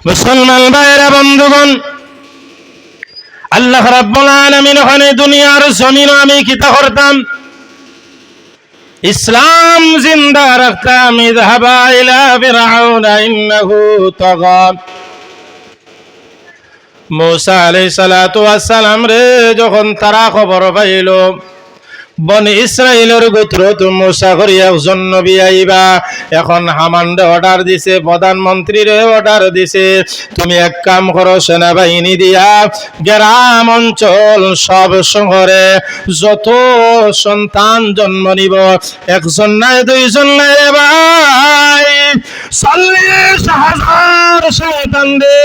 মুসলমান ভাইরা বন্ধুগণ, আল্লাহ রাব্বুল আলামিন ওখানে দুনিয়ার জমিন আমি কিতা করতাম, ইসলাম জিন্দা রাখতাম। ইযহাবা ইলা ফিরআউনা ইন্নাহু তাগা। মূসা আলাইহিস সালাতু ওয়াস সালাম রে যখন তারা খবর পাইল বনি ইসরাইলের গোত্রত মূসা করি একজন নবী আইবা, এখন হামানরে অর্ডার দিছে, প্রধানমন্ত্রীরে অর্ডার দিছে, তুমি এক কাম করো, সেনাবাহিনী দিয়া গ্রাম অঞ্চল সব শহরে যত সন্তান জন্ম নিব, একজন নাই দুইজন নাই রে ভাই, 40,000 সন্তান দে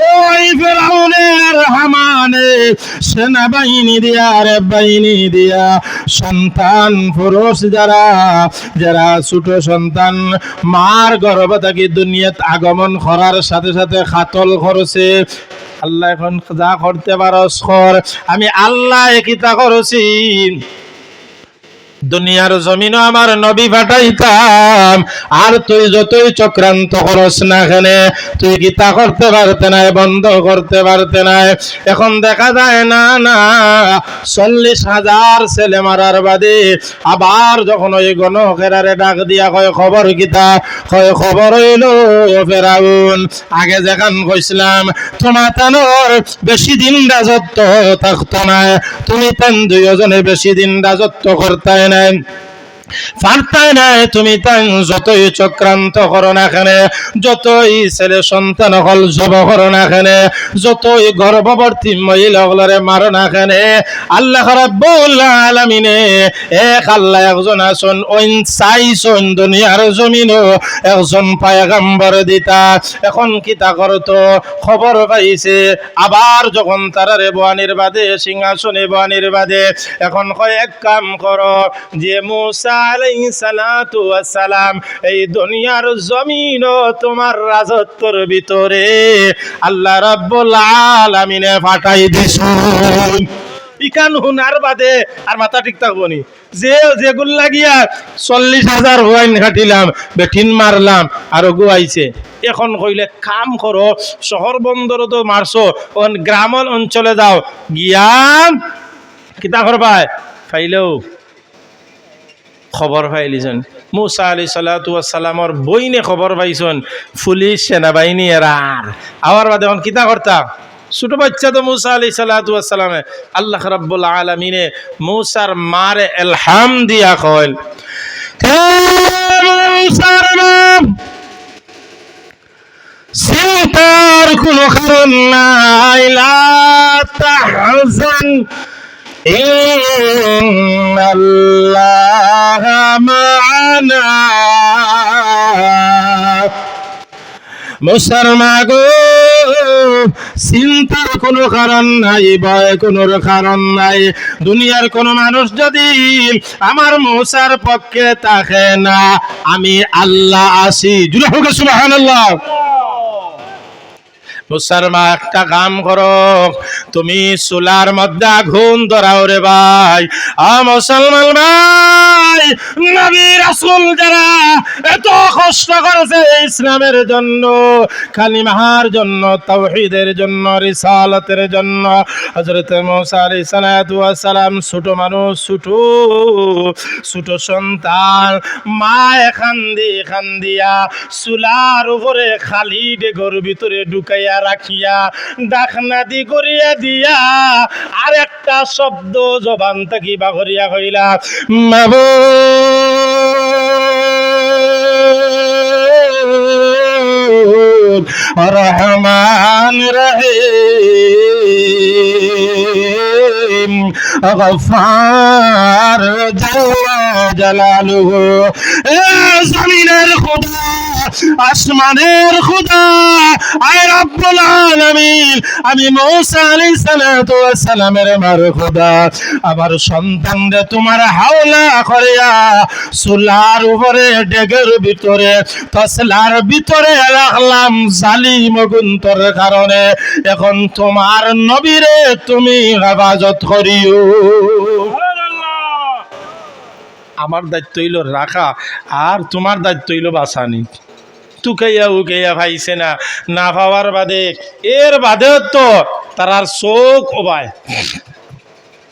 ওই ফিরআউনের হামানে সেনাবাহিনী দিয়া রে বাহিনী দিয়া সন্তান পুরুষ যারা যারা ছোট সন্তান মার গর্ভ থেকে দুনিয়াত আগমন করার সাথে সাথে খাতল করছে। আল্লাহ এখন যা করতে পারস কর, আমি আল্লাহ কিতা করছি দুনিয়ার জমিনও আমার নবী পাঠাইতাম, আর তুই যতই চক্রান্ত করস না কেন তুই গীতা করতে পারতে নাই, বন্ধ করতে পারতে নাই। এখন দেখা যায় না না 40,000 ছেলে মারার বাদে আবার যখন ওই গণকেরারে ডাক দিয়া কয় খবর গীতা, কয় খবর হইল ফেরাউন, আগে যেখান কইছিলাম তোমার তানোর বেশি দিন রাজত্ব থাকতো না, তুমি তান দুইজনে বেশি দিন রাজত্ব করতে নাই, পারতাই নাই, তুমি তাই যতই চক্রান্ত করো না কেন, যতই ছেলে সন্তান হল জব করো না কেন, যতই গর্ভবতী মহিলা হলরে মারো না কেন, আল্লাহ রাব্বুল আলামিনে এক আল্লাহ একজন আছেন, ওই চাইছেন দুনিয়ার জমিনও একজন পয়গম্বর দিতা। এখন কি তা করতো খবর পাইছে, আবার যখন তারারে বানির বাদে সিংহাসনে বানির বাদে এখন কয় এক কাম করো, যে মূসা আলাইহিস সালাতু ওয়াস সালাম এই দুনিয়ার জমিন তোমার রাজত্বর ভিতরে আল্লাহ রাব্বুল আলামিনে পাঠাই দিছেন। ইকান হুনার বাদে আর মাথা ঠিক থাকবো নি, যে যেগুল লাগিয়া 40,000 হুয়াইন খাটিলাম, বেঠিন মারলাম আর গুয়াইছে। এখন কইলে কাম করো, শহর বন্দর তো মারছো, গ্রাম অঞ্চলে যাও গিয়া কিতা করবাই ফাইলেও খবর পাইলিছেন। মূসা আলাইহিস সালাতু ওয়াস সালামর বইনে খবর পাইছেন পুলিশ সেনাবাহিনী এরা আওয়ার বাদে এখন কিতা করতা, ছোট বাচ্চা তো মূসা আলাইহিস সালাতু ওয়াস সালামে। আল্লাহ রাব্বুল আলামিনে মূসার মারে ইলহাম দিয়া কইল, হে মূসার নাম চিন্তার কোনো কারণ নাই, লা তাহজান ইন্নাল্লাহ মা'ানা। মূসার মাগো চিন্তার কোনো কারণ নাই, ভয় কোনো কারণ নাই, দুনিয়ার কোনো মানুষ যদি আমার মূসার পক্ষে থাকে না, আমি আল্লাহ আছি। জুড়ে হোক সুবহানাল্লাহ। মূসার মা একটা কাম করো, তুমি চুলার মধ্যে আগুন ধরাও রে ভাই। মুসলমান ভাই, নবী রাসূল যারা এত কষ্ট করেছে ইসলামের জন্য, কালিমার জন্য, তাওহীদের জন্য, রিসালাতের জন্য, হযরত মূসা আলাইহিস সালাতু ওয়াস সালাম ছোট মানুষ, ছোট সন্তান, মা খান্দিয়া চুলার উপরে খালি ডেগর ভিতরে ঢুকাইয়া রাখিয়া ডাকনা দি করিয়া দিয়া আর একটা শব্দ জবান থাকি বাগরিয়া কইলা, মাবুদ রহমান রহিম গফফার জাল্লা জালালুহু। এ জমিনের খোদা, আসমানের খোদা, আয় রব্বুল আলামিন, আমি মূসা আলাইহিস সালাতু ওয়াস সালামের মার খোদা, আমার সন্তানরে তোমার হাওলা করিয়া চুলার উপরে ডেগের ভিতরে তসলার ভিতরে রাখলাম জালিম গুন্তর কারণে, এখন তোমার নবীরে তুমি হেফাজত করিও। আমার দায়িত্ব হইল রাখা, আর তোমার দায়িত্ব হইল বাঁচানি। তুকাইয়া উকাইয়া ভাইছে না, না পাওয়ার বাদে এর বাদেও তো তার চোখ ওবায়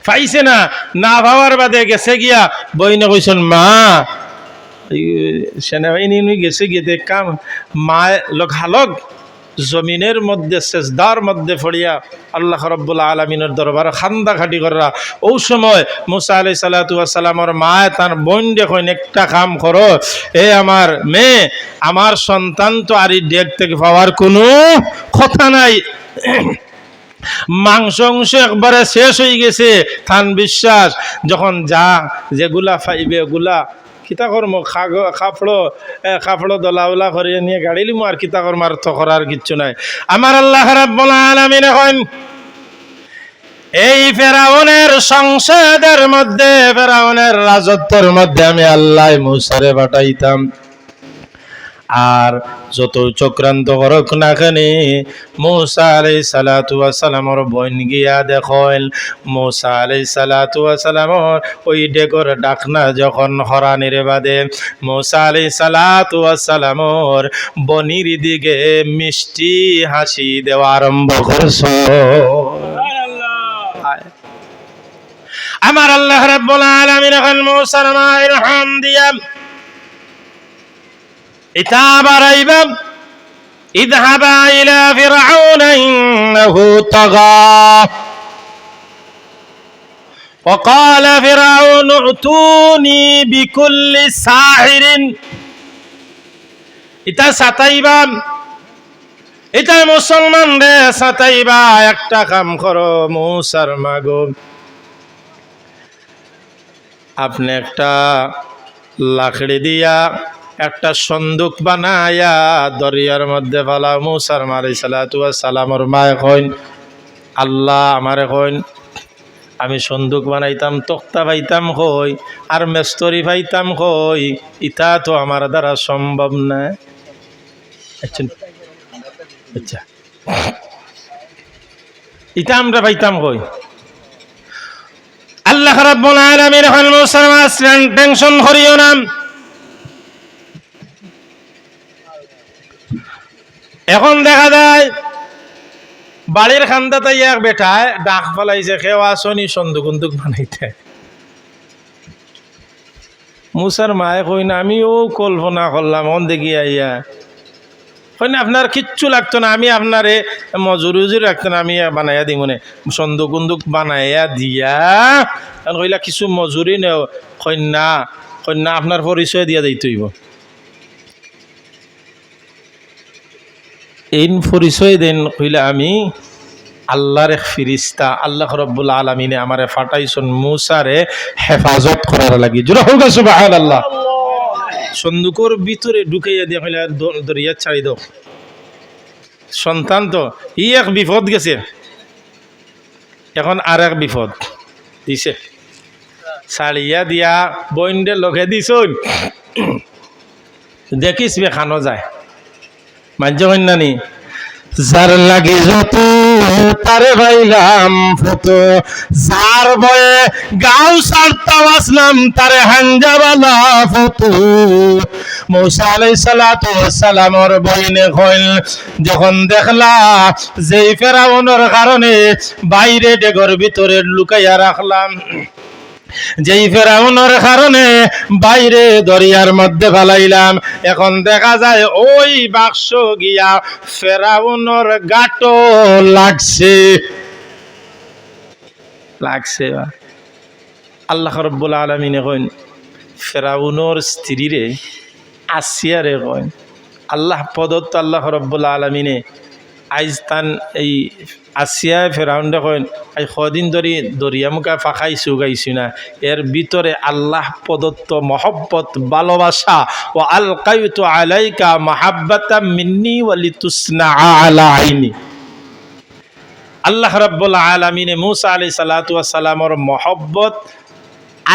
পাইছে না, না পাওয়ার বাদে গেছে গিয়া বইনে কইছেন মা সেনাবাহিনী গেছে গিয়ে দেখাম মা লোক হালক জমিনের মধ্যে সেজদার মধ্যে পড়িয়া আল্লাহ রাব্বুল আলামিনের দরবারে খান্দা খাটি করা। ওই সময় মুসা আলাইহিস সালাতু ওয়াস সালামের মা তার বোন দেখেন একটা কাম করো, এ আমার মেয়ে, আমার সন্তান তো আর এই ডেক থেকে পাওয়ার কোনো কথা নাই, মাংস অংশ একবারে শেষ হয়ে গেছে। থান বিশ্বাস যখন যা যেগুলা পাইবে ওগুলা কিতা কর্ম কাপড় দলাউলা করিয়ে নিয়ে গাড়ি লিমু আর কিতা কর্ম আর তো করার কিচ্ছু নাই। আমার আল্লাহ রাব্বুল আলামিন এখন এই ফেরাউনের সংসদের মধ্যে, ফেরাউনের রাজত্বের মধ্যে আমি আল্লাহ মুসারে পাঠাইতাম। আর যত চক্রান্ত করক না কেনে মুসা আলাইহিস সালাতু ওয়াস সালামের বোন গিয়া দেখল মুসা আলাইহিস সালাতু ওয়াস সালামের ওই ডেগর ডাকনা যখন হরানির বাদে মুসা আলাইহিস সালাতু ওয়াস সালামের বনির দিকে মিষ্টি হাসি দেওয়া আরম্ভ করছে। আমার আল্লাহ রাব্বুল আলামিন এখন মুসার মায়ের হাম দিয়া ইতাব আরাইবা ইযহাবা ইলা ফিরআউন ইন্নাহু তাগা وقال فرعون ائتوني بكل ساحر ইতা সাতাইবা, এটা মুসলমান রে সাতাইবা, একটা কাম করো মুসার মাগো, আপনি একটা লাকড়ি দিয়া একটা সন্দুক বানায়া দরিয়ার মধ্যে ফালাও। মুসার আলাইহিস সালাতু ওয়াস সালামের মায়ে কইন আল্লাহ আমারে কইন আমি সন্দুক বানাইতাম, তক্তা পাইতাম কই আর মেস্তরি পাইতাম কই, ইটা তো আমার দ্বারা সম্ভব না। আচ্ছা ইটা আমরা পাইতাম কই? আল্লাহ রাব্বুল আলামিন এখন মুসার আসলেন টেনশন করিও না, এখন দেখা যায় বাড়ির খান্দাতে এক বেটায় ডাক ফলাইছে কেউ আসনি সন্দুক বন্দুক বানাইতে। মুসার মায়ে কই না আমিও কল্পনা করলাম অন দেখি আইয়া কই না আপনার কিচ্ছু লাগতো না, আমি আপনারে মজুরি উজুরি রাখতো না, আমি বানাইয়া দিই মনে সন্দুক বন্দুক বানাইয়া দিয়া কইলা কিছু মজুরি নেও। কন্যা আপনার পরিচয় দিয়া দিতে হইব। এই পরিচয় দেন কইলা আমি আল্লাহর এক ফিরিস্তা, আল্লাহ রাব্বুল আলামিনে আমারে ফাটাইছন মুসারে হেফাজত করার লাগি। জোরে হোক সুবহানাল্লাহ। সন্দুকর ভিতরে ঢুকাইয়া দিয়া কইলা দরিয়া ছাড়ি দাও। সন্তান তো ই এক বিপদ গেছে, এখন আর এক বিপদ দিছে, ছাড়িয়া দিয়া বইন্ডে লগে দিছন দেখিস বে খানো যায় মাঝ কন্যানি যার লাগি যত তারে ভাইলাম ফটো, যার বয়ে গাও সারতাম আসলাম তারে হাঞ্জাবালা ফটো। মুসা আলাইহিস সালাতু ওয়াস সালামের বইনে কইল যখন দেখলা যেই ফেরাউনের কারণে বাইরে ডেগর ভিতরে লুকাইয়া রাখলাম, যেই ফেরাউনের কারণে বাইরে দরিয়ার মধ্যে ফালাইলাম, এখন দেখা যায় ওই বাক্স গিয়া ফেরাউনের গাটো লাগছে। আল্লাহ রাব্বুল আলামিনে কইন ফেরাউনের স্ত্রীরে আসিয়ারে কইন আল্লাহ প্রদত্ত আল্লাহ রাব্বুল আলামিনে আইজ তান এই আসিয়া ফেরাউন্ডে কইন আই কদিন ধরে দরিয়া মুখা ফাঁকাইছু গাইছি না, এর ভিতরে আল্লাহ প্রদত্ত মহব্বত ভালোবাসা ও আলকাইতু আলাইকা মাহাব্বাতাম মিন্নি ওয়ালিতুসনা আলা আইনি। আল্লাহ রাব্বুল আলামিনে মুসা আলাইহিস সালাতু ওয়াস সালামের মহব্বত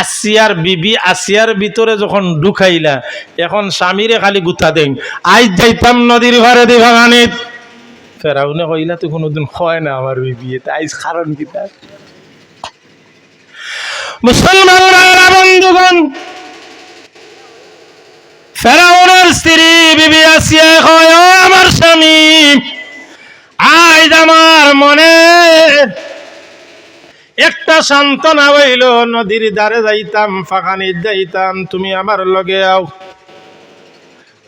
আসিয়ার বিবি আসিয়ার ভিতরে যখন ঢুকাইলা, এখন স্বামীরে খালি গুথা দেন আইজ যাইতাম নদীর ঘরে দিবা গানিত। ফেরাউনে কইলা তো কোনোদিন হয় না আমার বিয়ে, আইজ কারণ কি তার? মুসলমানরা বন্ধুগণ, ফেরাউনের স্ত্রী বিবি আসিয়া কয় ও আমার স্বামী, আইজ আমার মনে একটা সান্ত্বনা হইল নদীর ধারে যাইতাম ফাঁকানির যাইতাম তুমি আমার লগে আও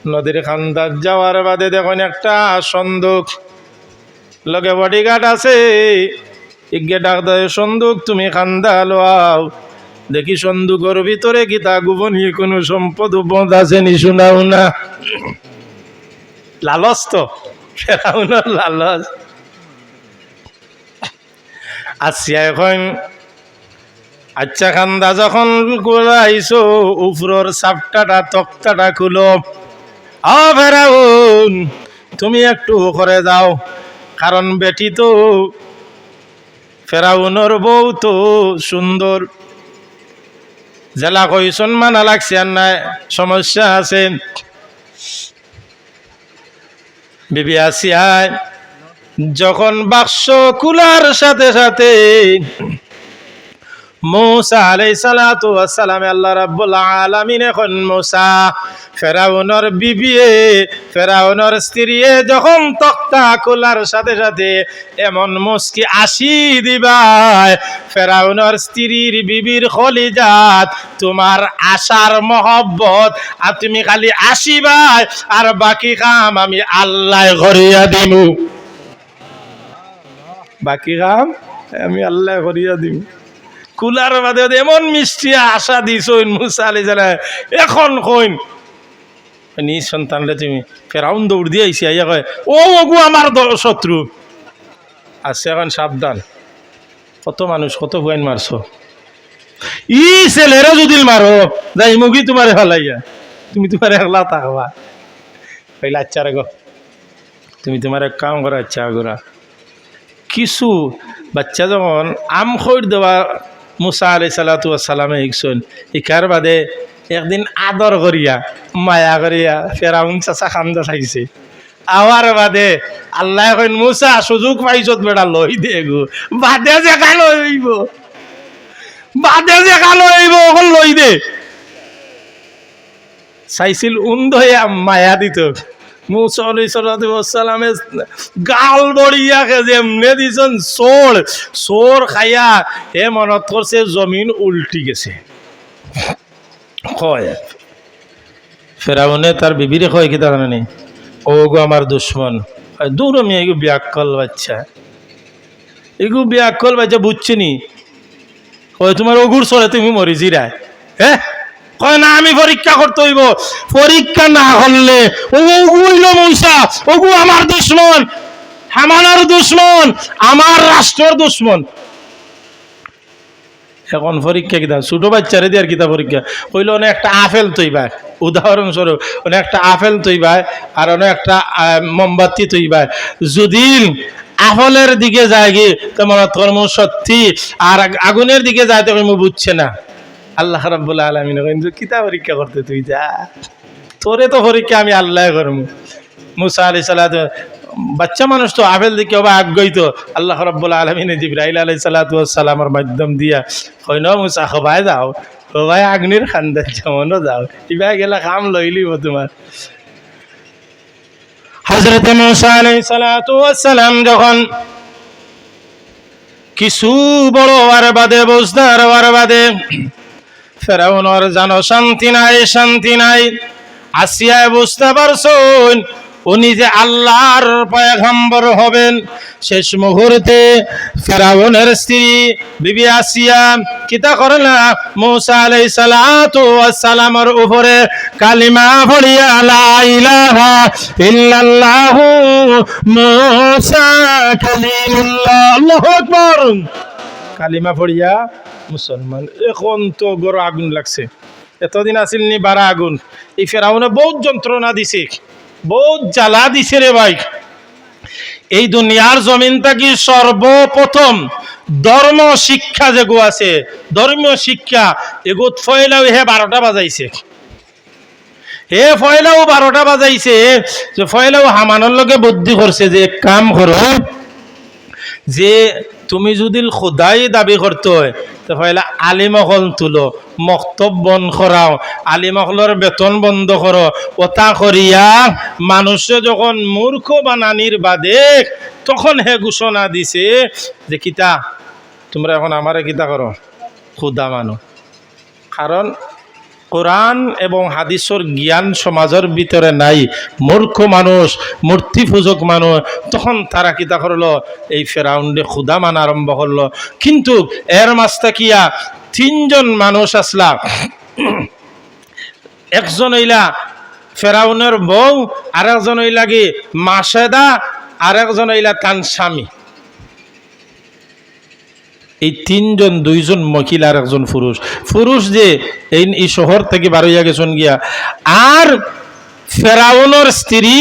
নদীর খান্দার যাওয়ার বাদে দেখুন একটা সন্দুক লগে বডিগার্ড আছে ইগে ডাক দেয় সন্দুক তুমি খান্দা লোয়াও দেখি সন্দুকের ভিতরে কি তা গোপনীয় কোনো সম্পদ উপদ আছে নি শোনাও না লালচ তো ফেরাউনের লালচ আসিয়া এখন আচ্ছা খান্দা যখন গোলাইছো উপরের সাপটাটা তক্তাটা খুলো ফেরাউন তুমি একটু করে যাও কারণ বেটি তো ফেরাউনের বউ তো সুন্দর জেলা কইসন মানা লাগছে আর নাই সমস্যা আছে বিবি আসিয়ায় যখন বাক্স কুলার সাথে সাথে মুসা আলাইহিস সালাতু ওয়াস সালাম আল্লাহ রাব্বুল আলামিন এখন মুসা ফেরাউনের বিবিয়ে ফেরাউনের স্ত্রীয়ে যখন তক্তা খোলার সাথে সাথে এমন মুস্কি আসি দিবাই ফেরাউনের স্ত্রীর বিবির খলিজাত তোমার আশার মহব্বত আর তুমি খালি আসিবাই আর বাকি কাম আমি আল্লাহ করিয়া দিমু বাকি কাম আমি আল্লাহ করিয়া দিমু কুলার বাদে এমন মিষ্টি আশা দিছইন মুসা আলাইহিস সালাম এখন কইন নি সন্তানলে তুমি ফেরাউন দৌড় দিয়ে আইসি আইয়া কয় ও ওগু আমার শত্রু আছে এখন সাবধান কত মানুষ কত হুয়াইন মারছো ই ছেলেরা যদি মারো যাই মুগি তোমারে ফেলাইয়া তুমি তোমার একলা থাকবা কইলা আচ্ছা রে গো তুমি তোমার এক কাম করো আচ্ছা গোরা কিছু বাচ্চা যখন আম খৈর দেওয়া মুসা আলাইহিস সালাতু ওয়াস সালামে ইকসন ইকার বাদে একদিন আদর করিয়া মায়া করিয়া ফেরাউন চাচা খান্দা চাইছে আওয়ার বাদে আল্লাহ কইন মুসা সুযোগ পাইছত বেটা লই দে গো বাদে যে কালো হইব ওখন লই দে চাইছিল উন্দ হইয়া মায়া দিত মুসা আলাইহিস সালাতু ওয়াস সালামে গাল বড়িয়াকে যেমনে দিছন সোর খাইয়া এ মনত করছে জমিন উল্টি গেছে কয় ফেরাউনে তার বিবিরে কয় কি তার জানি ও গো আমার দুশ্মন দূর আমি এগু বিয়াক্কল বাচ্চা বুঝছি নি কয় তোমার ওগুর চলে তুমি মরি জিরায় হ্যাঁ কয় না আমি পরীক্ষা করতে হইব পরীক্ষা না করলে ওগু হইল মৌসা ওগু আমার দুশ্মন হামানার দুশ্মন আমার রাষ্ট্রের দুশ্মন এখন পরীক্ষা কিতা ছোট বাচ্চারে দিয়ে আর কিতা পরীক্ষা হইল অনেক একটা আপেল তৈবা উদাহরণস্বরূপ অনেক একটা আপেল তৈবা আর অনেক একটা মোমবাতি তৈবা যদি আপেলের দিকে যায় কি তোমার ধর্ম সত্যি আর আগুনের দিকে যায় তো বুঝছে না আল্লাহ রাব্বুল আলামিন কিন্তু কিতা পরীক্ষা করতে তুই যা তোরে তো পরীক্ষা আমি আল্লাহ করবো মুসা আলাইহিস সালাতু বাচ্চা মানুষ তো আপেল দিকে অবা আগ্রহী তো আল্লাহ রাব্বুল আলামিন জিবরাইল আলাইহিস সালাতু ওয়াস সালামের মাধ্যম দিয়া কই ন মুসা খবাই যাও খবাই আগ্নির খান্দার যেমনও যাও ইবা গেলা কাম লইলিব তোমার হযরত মুসা আলাইহিস সালাতু ওয়াস সালাম যখন কিছু বড় আর বাদে বুঝদার আর বাদে ফেরাউনের জানো শান্তি নাই আসিয়া বুঝতে পারছুন উনি যে আল্লাহর পয়গম্বর হবেন শেষ মুহূর্তে ফেরাউনের স্ত্রী বিবি আসিয়া কিতা করলা মুসা আলাইহিস সালাতু ওয়াস সালামের উপরে কালিমা পড়িয়া লা ইলাহা ইল্লাল্লাহু মুসা কালিমুল্লাহ আল্লাহু আকবার কালিমা পড়িয়া মুসলমান এখন তো গরো আগুন লাগছে এতদিন আসিল নি বারা আগুন এই ফেরাউনে বহুত যন্ত্রণা দিছে বহুত জ্বালা দিছে রে ভাই এই দুনিয়ার জমিনটা কি সর্বপ্রথম ধর্ম শিক্ষা যেগু আছে ধর্মীয় শিক্ষা এগুত ফয়লাও হে 12টা বাজাইছে হে ফয়লাও 12টা বাজাইছে যে ফয়লাও হামানের লগে বুদ্ধি করছে যে কাম করো যে তুমি যদি খোদাই দাবি করতে হয় তো পয়লা আলিমহল তুলো মক্তব বন্ধ করাও আলিমহলের বেতন বন্ধ করো ওটা করিয়া মানুষে যখন মূর্খ বানানির বাদে তখন হে ঘোষণা দিছে যে কিতা তোমরা এখন আমারে কিতা করো, খুদা মানো। কারণ কোরআন এবং হাদিসের জ্ঞান সমাজের ভিতরে নাই, মূর্খ মানুষ, মূর্তি পূজক মানুষ, তখন তারা কিতা করলো, এই ফেরাউন্ডে খুদা মানা আরম্ভ করলো। কিন্তু এর মাঝটা কিয়া তিনজন মানুষ আসলা, একজন হইলা ফেরাউনের বউ, আর একজন হইলা কি মাসেদা, আর একজন হইলা তান স্বামী। এই তিনজন, দুইজন মহিলা আর একজন পুরুষ। পুরুষ যে এই শহর থেকে বারইয়া গেছেন গিয়া, আর ফেরাউনের স্ত্রী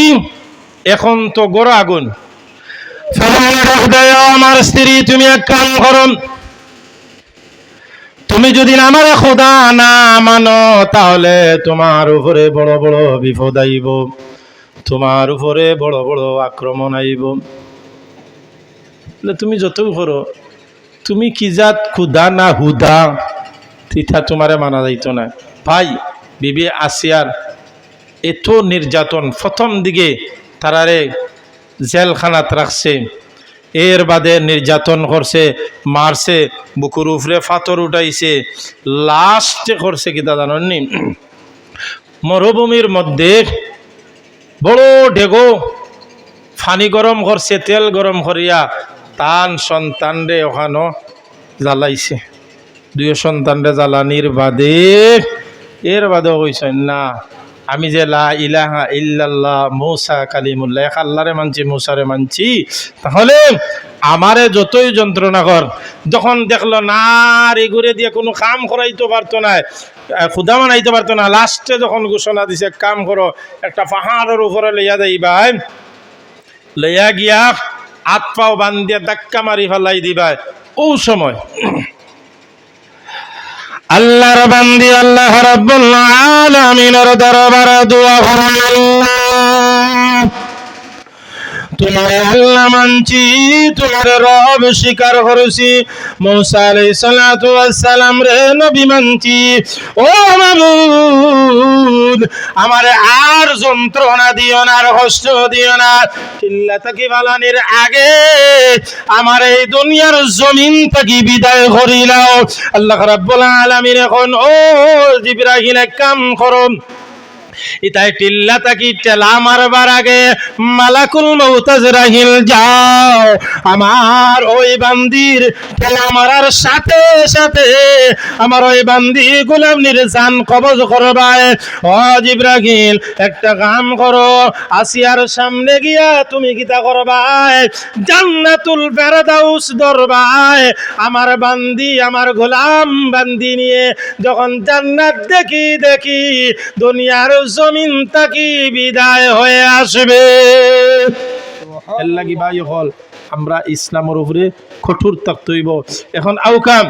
এখন তো গোড়া আগুন। আমার স্ত্রী, তুমি এক কাম করো, তুমি যদি আমার খোদা না মানো তাহলে তোমার উপরে বড় বড় বিপদ আইব, তোমার উপরে বড় বড় আক্রমণ আইব। তুমি যত করো, তুমি কি জাত খুদা না হুদা, তিথা তোমারে মানা যাইত না। ভাই, বিবি আসিয়ার এত নির্যাতন, প্রথম দিকে তারারে জেলখানাত রাখছে, এর বাদে নির্যাতন করছে, মারছে, বুকুর উপরে ফাতর উঠাইছে, লাস্টে করছে কিতা জানেননি, মরুভূমির মধ্যে বড় ডেগো পানি গরম করছে, তেল গরম করিয়া তান সন্তানরে ওখানো জ্বালাইছে। দুই সন্তানরে জ্বালানির বাদে এর বাদেও কইছেন না, আমি যে লা ইলাহা ইল্লাল্লাহ মূসা কালিমুল্লাহ, এক আল্লাহরে মানছি, মূসারে মানছি, তাহলে আমারে যতই যন্ত্রণা কর। যখন দেখলো না এগুরে দিয়ে কোনো কাম করাইতে পারতো না, খুদা মানাইতে পারতো না, লাস্টে যখন ঘোষণা দিছে কাম করো, একটা পাহাড়ের উপরে লইয়া যাইবা, লইয়া গিয়া হাত পাও বান্ধিয়া ধাক্কা মারি ফেলাই দিবা, ও সময় আল্লাহর বান্দি আল্লাহ রাব্বুল আলামিনের দরবারে দোয়া করলেন, তোমার আল্লাহ মানছি, তোমার রব স্বীকার করেছি, মূসা আলাইহিস সালাতু ওয়াস সালাম রে নবী মানছি। ও মাবুদ, আমারে আর যন্ত্রণা দিও না, আর কষ্ট দিও না, চিল্লা থাকি বালানির আগে আমার এই দুনিয়ার জমিন থেকে বিদায় করিলাও। আল্লাহ রাব্বুল আলামিন এখন ও জিবরাইল এক কাম করো, ইতাই টিল্লা তাকি টেলা মারবার আগে মালাকুল মউত আজরাইল যাও, আমার ওই বান্দির টেলা মারার সাথে সাথে আমার ওই বান্দি গোলামনির জান কবজ করবায়। ও জিবরাইল, একটা কাম করো, আসিয়ার সামনে গিয়া তুমি কিতা করবায়, জান্নাতুল ফেরদাউস দরবায় আমার বান্দি, আমার গোলাম বান্দি নিয়ে যখন জান্নাত দেখি দেখি দুনিয়ার জমিন তাকি বিদায় হয়ে আসবে। এর লাগি ভাই হল আমরা ইসলামের উপরে কঠোর থাকতে হইব। এখন আউকাম